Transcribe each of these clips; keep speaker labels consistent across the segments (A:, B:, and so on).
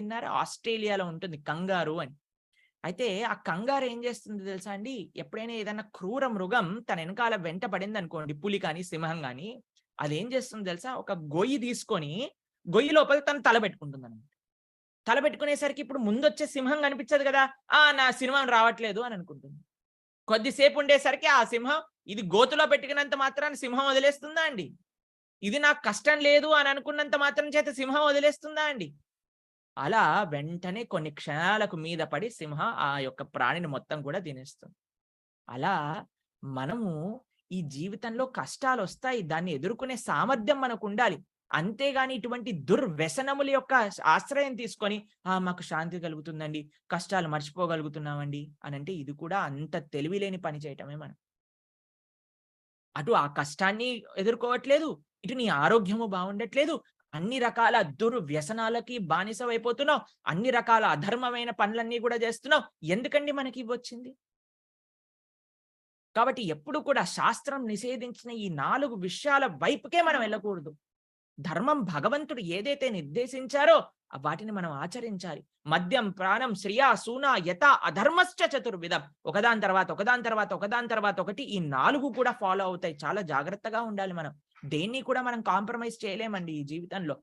A: విన్నారా? ఆస్ట్రేలియాలో ఉంటుంది కంగారు అని. అయితే ఆ కంగారు ఏం చేస్తుందో తెలుసా అండి? ఎప్పుడైనా ఏదన్నా క్రూర మృగం తన ఎనకాల వెంట పడిందనుకోండి, పులి కానీ, సింహం గాని, అదేం చేస్తుందో తెలుసా? ఒక గొయ్యి తీసుకొని, గొయ్యి లోపల తన తల పెట్టుకుంటుందనమాట. తల పెట్టుకునేసరికి ఇప్పుడు ముందొచ్చే సింహం కనిపించదు గదా! నా సింహం రావట్లేదు అని అనుకుంటుంది. కొద్దిసేపు ఉండేసరికి ఆ సింహం ఇది గోతిలో పెట్టుకున్నంత మాత్రాన సింహం వదిలేస్తుందా అండి? ఇది నాకు కష్టం లేదు అని అనుకున్నంత మాత్రం చేత సింహం వదిలేస్తుందా అండి? అలా వెంటనే కొన్ని క్షణాలకు మీద పడి సింహం ఆ యొక్క ప్రాణిని మొత్తం కూడా తినేస్తుంది. అలా మనము ఈ జీవితంలో కష్టాలొస్తాయి. దాన్ని ఎదుర్కొనే సామర్థ్యం మనకుండాలి. అంతేగాని ఇటువంటి దుర్వ్యసనముల యొక్క ఆశ్రయం తీసుకొని, మాకు శాంతి కలుగుతుందండి, కష్టాలు మర్చిపోగలుగుతున్నామండి అనంటే ఇది కూడా అంత తెలివిలేని పని చేయటమే మనం. అటు ఆ కష్టాన్ని ఎదుర్కోవట్లేదు, ఇటు నీ ఆరోగ్యము బావుండట్లేదు. అన్ని రకాల దుర్వ్యసనాలకి బానిసవైపోతున్నావు. అన్ని రకాల అధర్మమైన పనులన్నీ గూడా జేస్తున్నావు. ఎందుకండి మనకివొచ్చింది? కాబట్టి ఎప్పుడు కూడా శాస్త్రం నిషేధించిన ఈ 4 విషయాల వైపుకే మనం వెళ్ళకూడదు. ధర్మం భగవంతుడు ఏదైతే నిర్దేశించారో వాటిని మనం ఆచరించాలి. మద్యం, ప్రాణం, శ్రియ, సూన, యత, అధర్మశ్చ చతుర్విధం. ఒకదాని తర్వాత, ఒకదాని తర్వాత, ఒకదాని తర్వాత ఒకటి ఈ 4 కూడా ఫాలో అవుతాయి. చాలా జాగ్రత్తగా ఉండాలి మనం. దేన్ని కూడా మనం కాంప్రమైజ్ చేయలేమండి ఈ జీవితంలో.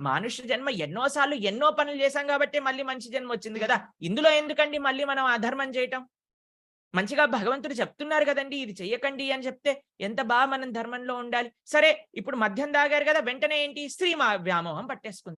A: మానుష్య జన్మ ఎన్నో సార్లు ఎన్నో పనులు చేశాం గాబట్టే మళ్ళీ మంచి జన్మొచ్చింది గదా! ఇందులో ఎందుకండి మళ్ళీ మనం అధర్మం చేయటం? మంచిగా భగవంతుడు చెప్తున్నారు గదండీ! ఇది చెయ్యకండి అని చెప్తే ఎంత మనం ధర్మంలో ఉండాలి. సరే ఇప్పుడు మద్యం తాగారు గదా! వెంటనే ఏంటి వ్యామోహం పట్టేసుకుంది.